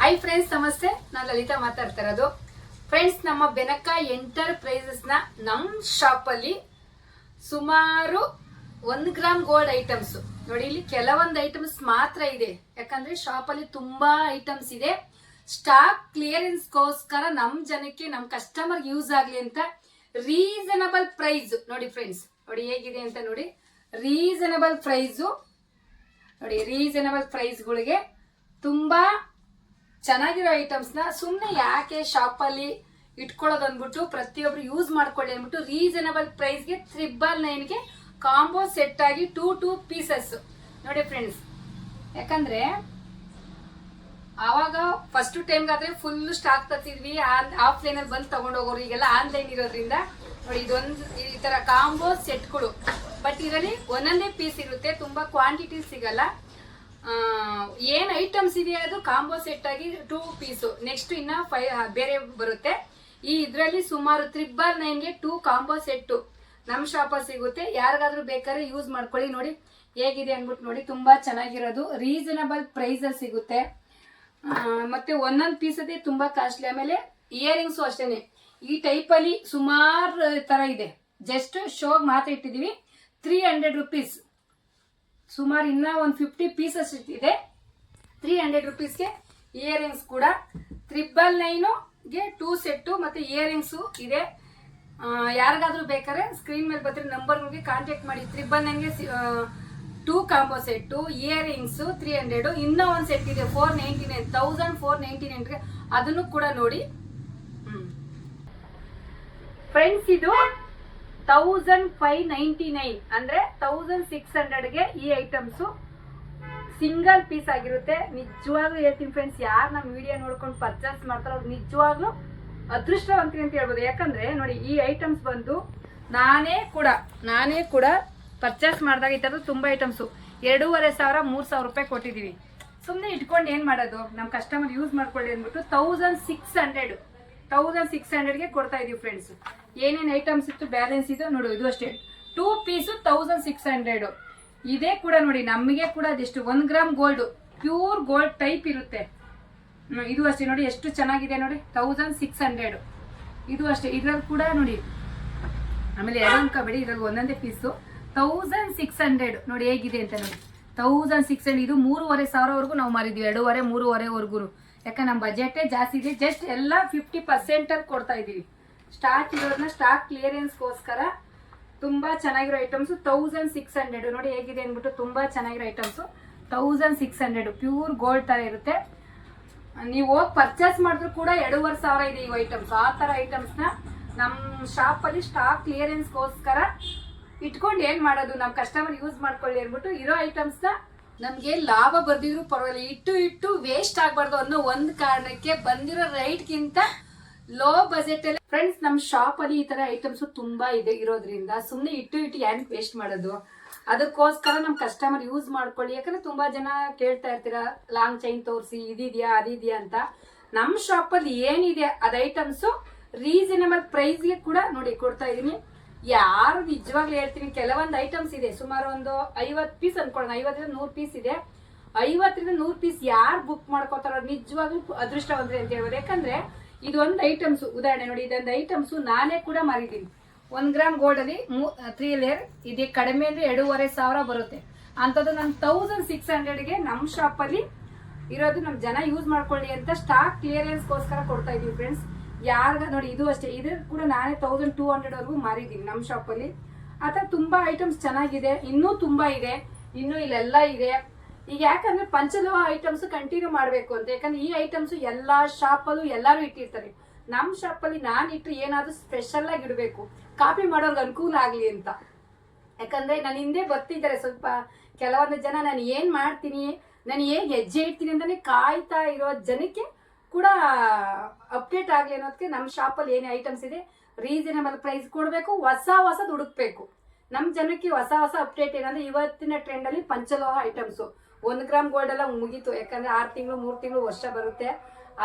Hi friends, ನಮಸ್ತೆ. ನಾನು ಲಲಿತಾ ಮಾತಾಡ್ತಾ ಇರೋದು. ಫ್ರೆಂಡ್ಸ್, ನಮ್ಮ ಬೆನಕ ಎಂಟರ್ಪ್ರೈಸಸ್ನ ನಮ್ಮ ಶಾಪಲ್ಲಿ ಸುಮಾರು 1 ಗ್ರಾಮ್ ಗೋಲ್ಡ್ ಐಟಮ್ಸ್ ನೋಡಿ. ಇಲ್ಲಿ ಕೆಲವೊಂದು ಐಟಮ್ಸ್ ಮಾತ್ರ ಇದೆ, ಯಾಕಂದ್ರೆ ಶಾಪಲ್ಲಿ ತುಂಬಾ ಐಟಮ್ಸ್ ಇದೆ. ಸ್ಟಾಕ್ ಕ್ಲಿಯರೆನ್ಸ್ಗೋಸ್ಕರ ನಮ್ಮ ಜನಕ್ಕೆ, ನಮ್ಮ ಕಸ್ಟಮರ್ ಯೂಸ್ ಆಗ್ಲಿ ಅಂತ ರೀಸನಬಲ್ ಪ್ರೈಸ್ ನೋಡಿ. ಫ್ರೆಂಡ್ಸ್ ನೋಡಿ ಹೇಗಿದೆ ಅಂತ ನೋಡಿ. ರೀಸನಬಲ್ ಪ್ರೈಸು ನೋಡಿ. ರೀಸನಬಲ್ ಪ್ರೈಸ್ಗಳಿಗೆ ತುಂಬಾ ಚೆನ್ನಾಗಿರೋ ಐಟಮ್ಸ್ನ ಸುಮ್ಮನೆ ಯಾಕೆ ಶಾಪಲ್ಲಿ ಇಟ್ಕೊಳ್ಳೋದು ಅಂದ್ಬಿಟ್ಟು ಪ್ರತಿಯೊಬ್ರು ಯೂಸ್ ಮಾಡ್ಕೊಳ್ಳಿ ಅಂದ್ಬಿಟ್ಟು ರೀಸನಬಲ್ ಪ್ರೈಸ್ಗೆ 999ಗೆ ಕಾಂಬೋ ಸೆಟ್ ಆಗಿ 2 ಪೀಸಸ್ ನೋಡಿ ಫ್ರೆಂಡ್ಸ್. ಯಾಕಂದ್ರೆ ಆವಾಗ ಫಸ್ಟ್ ಟೈಮ್ಗಾದ್ರೆ ಫುಲ್ ಸ್ಟಾಕ್ ತರ್ತಿದ್ವಿ, ಆಫ್ಲೈನ್ ಅಲ್ಲಿ ಬಂದು ತಗೊಂಡೋಗೋರು. ಈಗೆಲ್ಲ ಆನ್ಲೈನ್ ಇರೋದ್ರಿಂದ ನೋಡಿ ಇದೊಂದು ಈ ತರ ಕಾಂಬೋ ಸೆಟ್ಗಳು. ಬಟ್ ಇದರಲ್ಲಿ ಒಂದೊಂದೇ ಪೀಸ್ ಇರುತ್ತೆ, ತುಂಬಾ ಕ್ವಾಂಟಿಟಿ ಸಿಗಲ್ಲ. ಏನ್ ಐಟಮ್ಸ್ ಇದೆ ಅದು ಕಾಂಬೋ ಸೆಟ್ ಆಗಿ 2 ಪೀಸು. ನೆಕ್ಸ್ಟ್ ಇನ್ನ 5 ಬೇರೆ ಬರುತ್ತೆ. ಈ ಇದ್ರಲ್ಲಿ ಸುಮಾರು 999ಗೆ 2 ಕಾಂಬೋ ಸೆಟ್ ನಮ್ಮ ಶಾಪಲ್ಲಿ ಸಿಗುತ್ತೆ. ಯಾರಿಗಾದ್ರೂ ಬೇಕಾದ್ರೆ ಯೂಸ್ ಮಾಡ್ಕೊಳ್ಳಿ. ನೋಡಿ ಹೇಗಿದೆ ಅನ್ಬಿಟ್ಟು ನೋಡಿ. ತುಂಬಾ ಚೆನ್ನಾಗಿರೋದು, ರೀಸನಬಲ್ ಪ್ರೈಸ್ ಅಲ್ಲಿ ಸಿಗುತ್ತೆ. ಮತ್ತೆ ಒಂದೊಂದು ಪೀಸ್ ಅದೇ ತುಂಬಾ ಕಾಸ್ಟ್ಲಿ. ಆಮೇಲೆ ಇಯರಿಂಗ್ಸು ಅಷ್ಟೇನೆ. ಈ ಟೈಪ್ ಅಲ್ಲಿ ಸುಮಾರು ತರ ಇದೆ, ಜಸ್ಟ್ ಶೋಗ್ ಮಾತ್ರ ಇಟ್ಟಿದೀವಿ. 300 ರುಪೀಸ್. ಸುಮಾರು ಇನ್ನ ಒಂದು 50 ಪೀಸಸ್ ಇದೆ. 300 ರುಪೀಸ್ಗೆ ಇಯರಿಂಗ್ಸ್ ಕೂಡ. 999ಗೆ 2 ಸೆಟ್ಟು ಮತ್ತೆ ಇಯರಿಂಗ್ಸು ಇದೆ. ಯಾರಿಗಾದ್ರೂ ಬೇಕಾದ್ರೆ ಸ್ಕ್ರೀನ್ ಮೇಲೆ ಬರ್ತಿರೋ ನಂಬರ್ಗೆ ಕಾಂಟ್ಯಾಕ್ಟ್ ಮಾಡಿ. 999ಗೆ 2 ಕಾಂಬೋ ಸೆಟ್ಟು, ಇಯರಿಂಗ್ಸ್ 300. ಇನ್ನೂ ಒಂದು ಸೆಟ್ ಇದೆ 499, 1499ಗೆ. ಅದನ್ನು ಕೂಡ ನೋಡಿ ಫ್ರೆಂಡ್ಸ್. ಇದು 1599 ಅಂದ್ರೆ 1600ಗೆ ಈ ಐಟಮ್ಸ್ ಸಿಂಗಲ್ ಪೀಸ್ ಆಗಿರುತ್ತೆ. ನಿಜವಾಗ್ಲೂ ಹೇಳ್ತೀನಿ ಫ್ರೆಂಡ್ಸ್, ಯಾರು ನಮ್ಮ ವಿಡಿಯೋ ನೋಡ್ಕೊಂಡು ಪರ್ಚೇಸ್ ಮಾಡ್ತಾರೋ ಅವ್ರು ನಿಜವಾಗ್ಲೂ ಅದೃಷ್ಟವಂತರಿ ಅಂತ ಹೇಳ್ಬೋದು. ಯಾಕಂದ್ರೆ ನೋಡಿ ಈ ಐಟಮ್ಸ್ ಬಂದು ನಾನೇ ಕೂಡ ಪರ್ಚೇಸ್ ಮಾಡಿದಾಗ ಈ ಥರದ್ದು ತುಂಬಾ ಐಟಮ್ಸು 2500 3000 ರೂಪಾಯಿ ಕೊಟ್ಟಿದ್ದೀವಿ. ಸುಮ್ಮನೆ ಇಟ್ಕೊಂಡು ಏನು ಮಾಡೋದು, ನಮ್ಮ ಕಸ್ಟಮರ್ ಯೂಸ್ ಮಾಡ್ಕೊಳ್ಳಿ ಅಂದ್ಬಿಟ್ಟು 1600ಗೆ ಕೊಡ್ತಾ ಇದೀವಿ ಫ್ರೆಂಡ್ಸ್. ಏನೇನು ಐಟಮ್ಸ್ ಇತ್ತು ಬ್ಯಾಲೆನ್ಸ್ ಇದು ನೋಡಿ. ಇದು ಅಷ್ಟೇ 2 ಪೀಸು 1600. ಇದೇ ಕೂಡ ನೋಡಿ ನಮಗೆ ಕೂಡ ಅದೆಷ್ಟು 1 gram gold, pure gold type ಇರುತ್ತೆ. ಇದು ಅಷ್ಟೇ ನೋಡಿ ಎಷ್ಟು ಚೆನ್ನಾಗಿದೆ ನೋಡಿ. 1600 ಇದು ಅಷ್ಟೇ. ಇದ್ರಲ್ಲಿ ಕೂಡ ನೋಡಿ. ಆಮೇಲೆ ಎರಡು ಅನ್ಕೋಬೇಡಿ, ಇದ್ರಲ್ಲಿ ಒಂದೊಂದೇ ಪೀಸು 1600 ನೋಡಿ ಹೇಗಿದೆ ಅಂತ ನೋಡಿ. 1600 ಇದು 3500ವರೆಗೂ ನಾವು ಮಾರಿದ್ವಿ. 2.5-3.5ವರೆಗೂ. ಯಾಕಂದ್ರೆ ನಮ್ಮ ಬಜೆಟೇ ಜಾಸ್ತಿ ಇದೆ. ಜಸ್ಟ್ ಎಲ್ಲ 50% ಅಲ್ಲಿ ಕೊಡ್ತಾ ಇದೀವಿ. ಸ್ಟಾಕ್ ಇರೋದನ್ನ ಸ್ಟಾಕ್ ಕ್ಲಿಯರೆನ್ಸ್ಗೋಸ್ಕರ ತುಂಬಾ ಚೆನ್ನಾಗಿರೋ ಐಟಮ್ಸ್ 1600 ನೋಡಿ ಹೇಗಿದೆ ಅಂದ್ಬಿಟ್ಟು. ತುಂಬಾ ಚೆನ್ನಾಗಿರೋ ಐಟಮ್ಸ್ 1600 ಪ್ಯೂರ್ ಗೋಲ್ಡ್ ತರ ಇರುತ್ತೆ. ನೀವು ಹೋಗಿ ಪರ್ಚೇಸ್ ಮಾಡಿದ್ರು ಕೂಡ 2500 ಇದೆ ಈ ಐಟಮ್ಸ್. ಆ ತರ ಐಟಮ್ಸ್ ನ ನಮ್ಮ ಶಾಪ್ ಅಲ್ಲಿ ಸ್ಟಾಕ್ ಕ್ಲಿಯರೆನ್ಸ್ಗೋಸ್ಕರ ಇಟ್ಕೊಂಡು ಏನ್ ಮಾಡೋದು, ನಮ್ಮ ಕಸ್ಟಮರ್ ಯೂಸ್ ಮಾಡ್ಕೊಳ್ಳಿ ಅಂದ್ಬಿಟ್ಟು ಇರೋ ಐಟಮ್ಸ್ ನ ನಮ್ಗೆ ಲಾಭ ಬರ್ದಿದ್ರು ಪರವಾಗಿಲ್ಲ, ಇಟ್ಟು ವೇಸ್ಟ್ ಆಗ್ಬಾರ್ದು ಅನ್ನೋ ಒಂದು ಕಾರಣಕ್ಕೆ ಬಂದಿರೋ ರೈಟ್ಗಿಂತ ಲೋ ಬಜೆಟ್ ಅಲ್ಲಿ ಫ್ರೆಂಡ್ಸ್ ನಮ್ಮ ಶಾಪ್ ಅಲ್ಲಿ ಈ ತರ ಐಟಮ್ಸ್ ತುಂಬಾ ಇದೆ ಇರೋದ್ರಿಂದ ಸುಮ್ನೆ ಇಟ್ಟು ಯಾಕೆ ವೇಸ್ಟ್ ಮಾಡೋದು. ಅದಕ್ಕೋಸ್ಕರ ನಮ್ಮ ಕಸ್ಟಮರ್ ಯೂಸ್ ಮಾಡ್ಕೊಳ್ಳಿ. ಯಾಕಂದ್ರೆ ತುಂಬಾ ಜನ ಕೇಳ್ತಾ ಇರ್ತೀರಾ ಲಾಂಗ್ ಚೈನ್ ತೋರಿಸಿ, ಇದಿದ್ಯಾ ಅದಿದ್ಯಾ ಅಂತ. ನಮ್ಮ ಶಾಪ್ ಅಲ್ಲಿ ಏನಿದೆ ಅದ್ ಐಟಮ್ಸ್ ರೀಸನಬಲ್ ಪ್ರೈಸ್ಗೆ ಕೂಡ ನೋಡಿ ಕೊಡ್ತಾ ಇದೀನಿ. ಯಾರು ನಿಜವಾಗ್ಲೂ ಹೇಳ್ತೀನಿ, ಕೆಲವೊಂದು ಐಟಮ್ಸ್ ಇದೆ ಸುಮಾರು ಒಂದು 50 ಪೀಸ್ ಅನ್ಕೊಳ್ಳೋಣ, 50-100 ಪೀಸ್ ಇದೆ. 50-100 ಪೀಸ್ ಯಾರು ಬುಕ್ ಮಾಡ್ಕೋತಾರೋ ನಿಜವಾಗ್ಲೂ ಅದೃಷ್ಟವಂತ್ರಿ ಅಂತ ಹೇಳ್ಬೋದು. ಯಾಕಂದ್ರೆ ಇದೊಂದು ಐಟಮ್ಸ್ ಉದಾಹರಣೆ ನೋಡಿ. ಇದೊಂದು ಐಟಮ್ಸ್ ನಾನೇ ಕೂಡ ಮಾರಿದ್ದೀನಿ. 1 ಗ್ರಾಮ್ ಗೋಲ್ಡ್ ಅಲ್ಲಿ 3 ಲೇಯರ್ ಇದೆ. ಕಡಿಮೆ ಅಂದ್ರೆ 2500 ಬರುತ್ತೆ. ಅಂತದ್ದು ನಾನು 1600ಗೆ ನಮ್ಮ ಶಾಪ್ ಅಲ್ಲಿ ಇರೋದು ನಮ್ಮ ಜನ ಯೂಸ್ ಮಾಡ್ಕೊಳ್ಳಿ ಅಂತ ಸ್ಟಾಕ್ ಕ್ಲಿಯರೆನ್ಸ್ಗೋಸ್ಕರ ಕೊಡ್ತಾ ಇದೀವಿ ಫ್ರೆಂಡ್ಸ್. ಯಾರಿಗ ನೋಡಿ ಇದು ಅಷ್ಟೇ. ಇದು ಕೂಡ ನಾನೇ 1200ವರೆಗೂ ಮಾರಿದ್ದೀನಿ ನಮ್ಮ ಶಾಪ್ ಅಲ್ಲಿ. ಆ ಥರ ತುಂಬಾ ಐಟಮ್ಸ್ ಚೆನ್ನಾಗಿದೆ. ಇನ್ನೂ ತುಂಬಾ ಇದೆ, ಇನ್ನೂ ಇಲ್ಲೆಲ್ಲ ಇದೆ. ಈಗ ಯಾಕಂದ್ರೆ ಪಂಚಲೋಹ ಐಟಮ್ಸ್ ಕಂಟಿನ್ಯೂ ಮಾಡಬೇಕು ಅಂತ. ಯಾಕಂದ್ರೆ ಈ ಐಟಮ್ಸ್ ಎಲ್ಲಾ ಶಾಪಲ್ಲೂ ಎಲ್ಲರೂ ಇಟ್ಟಿರ್ತಾರೆ. ನಮ್ಮ ಶಾಪಲ್ಲಿ ನಾನು ಇಟ್ಟರೆ ಏನಾದ್ರೂ ಸ್ಪೆಷಲ್ ಆಗಿ ಇಡಬೇಕು, ಕಾಪಿ ಮಾಡೋರ್ಗೆ ಅನುಕೂಲ ಆಗ್ಲಿ ಅಂತ. ಯಾಕಂದ್ರೆ ನಾನು ಹಿಂದೆ ಬರ್ತಿದ್ದಾರೆ ಸ್ವಲ್ಪ ಕೆಲವೊಂದು ಜನ, ನಾನು ಏನ್ ಮಾಡ್ತೀನಿ, ನಾನು ಹೇಗೆ ಹೆಜ್ಜೆ ಇಡ್ತೀನಿ ಅಂತಾನೆ ಕಾಯ್ತಾ ಇರೋ ಜನಕ್ಕೆ ಕೂಡ ಅಪ್ಡೇಟ್ ಆಗ್ಲಿ ಅನ್ನೋದಕ್ಕೆ ನಮ್ಮ ಶಾಪಲ್ಲಿ ಏನೇ ಐಟಮ್ಸ್ ಇದೆ ರೀಸನಬಲ್ ಪ್ರೈಸ್ ಕೊಡಬೇಕು. ಹೊಸದು ಹುಡುಕ್ಬೇಕು. ನಮ್ಮ ಜನಕ್ಕೆ ಹೊಸ ಅಪ್ಡೇಟ್ ಏನಂದ್ರೆ ಇವತ್ತಿನ ಟ್ರೆಂಡ್ ಅಲ್ಲಿ ಪಂಚಲೋಹ ಐಟಮ್ಸ್ 1 ಗ್ರಾಮ್ ಗೋಲ್ಡ್ ಎಲ್ಲ ಮುಗೀತು. ಯಾಕಂದ್ರೆ 6 ತಿಂಗಳು 3 ತಿಂಗಳು ವರ್ಷ ಬರುತ್ತೆ,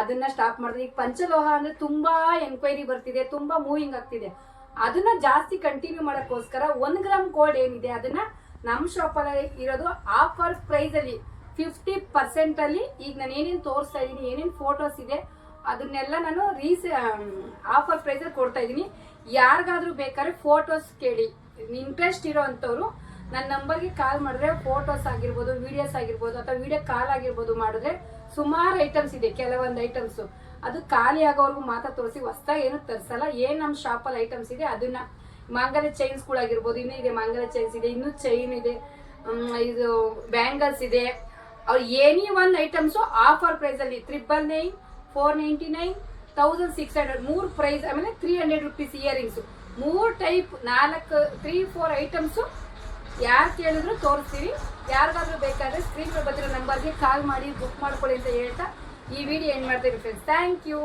ಅದನ್ನ ಸ್ಟಾಪ್ ಮಾಡಿದ್ರೆ. ಈಗ ಪಂಚಲೋಹ ಅಂದ್ರೆ ತುಂಬಾ ಎನ್ಕ್ವೈರಿ ಬರ್ತಿದೆ, ತುಂಬಾ ಮೂವಿಂಗ್ ಆಗ್ತಿದೆ. ಅದನ್ನ ಜಾಸ್ತಿ ಕಂಟಿನ್ಯೂ ಮಾಡೋಕ್ಕೋಸ್ಕರ 1 ಗ್ರಾಮ್ ಗೋಲ್ಡ್ ಏನಿದೆ ಅದನ್ನ ನಮ್ಮ ಶಾಪ್ ಅಲ್ಲಿ ಇರೋದು ಆಫರ್ ಪ್ರೈಸ್ ಅಲ್ಲಿ 50% ಈಗ ನಾನು ಏನೇನು ತೋರಿಸ್ತಾ ಇದ್ದೀನಿ, ಏನೇನು ಫೋಟೋಸ್ ಇದೆ ಅದನ್ನೆಲ್ಲ ನಾನು ಆಫರ್ ಪ್ರೈಸಲ್ಲಿ ಕೊಡ್ತಾ ಇದ್ದೀನಿ. ಯಾರಿಗಾದ್ರೂ ಬೇಕಾದ್ರೆ ಫೋಟೋಸ್ ಕೇಳಿ, ಇಂಟ್ರೆಸ್ಟ್ ಇರೋ ಅಂಥವ್ರು ನನ್ನ ನಂಬರ್ಗೆ ಕಾಲ್ ಮಾಡಿದ್ರೆ ಫೋಟೋಸ್ ಆಗಿರ್ಬೋದು, ವಿಡಿಯೋಸ್ ಆಗಿರ್ಬೋದು, ಅಥವಾ ವಿಡಿಯೋ ಕಾಲ್ ಆಗಿರ್ಬೋದು ಮಾಡಿದ್ರೆ ಸುಮಾರು ಐಟಮ್ಸ್ ಇದೆ. ಕೆಲವೊಂದು ಐಟಮ್ಸು ಅದು ಖಾಲಿ ಆಗೋವರೆಗೂ ಮಾತ್ರ ತೋರಿಸಿ, ಹೊಸ್ದಾಗಿ ಏನು ತರಿಸಲ್ಲ. ಏನು ನಮ್ಮ ಶಾಪಲ್ಲಿ ಐಟಮ್ಸ್ ಇದೆ ಅದನ್ನ, ಮಾಂಗಲ್ಯ ಚೈನ್ಸ್ಗಳಾಗಿರ್ಬೋದು, ಇನ್ನೂ ಇದೆ ಮಾಂಗಲ್ಯ ಚೈನ್ಸ್ ಇದೆ, ಇನ್ನೂ ಚೈನ್ ಇದೆ, ಇದು ಬ್ಯಾಂಗಲ್ಸ್ ಇದೆ. ಅವ್ರು ಎನಿ ಒನ್ ಐಟಮ್ಸು ಆಫರ್ ಪ್ರೈಸಲ್ಲಿ 999, 499, 1600 3 ಪ್ರೈಸ್. ಆಮೇಲೆ 300 ರೂಪೀಸ್ ಇಯರಿಂಗ್ಸು, 3 ಟೈಪ್ 3-4 ಐಟಮ್ಸು ಯಾರು ಕೇಳಿದ್ರು ತೋರಿಸ್ತೀವಿ. ಯಾರಿಗಾದ್ರೂ ಬೇಕಾದರೆ ಸ್ಕ್ರೀನ್ ಮೇಲೆ ಬಂದಿರೋ ನಂಬರ್ಗೆ ಕಾಲ್ ಮಾಡಿ ಬುಕ್ ಮಾಡ್ಕೊಳ್ಳಿ ಅಂತ ಹೇಳ್ತಾ ಈ ವಿಡಿಯೋ ಏನು ಮಾಡ್ತೀವಿ ಫ್ರೆಂಡ್ಸ್. Thank you.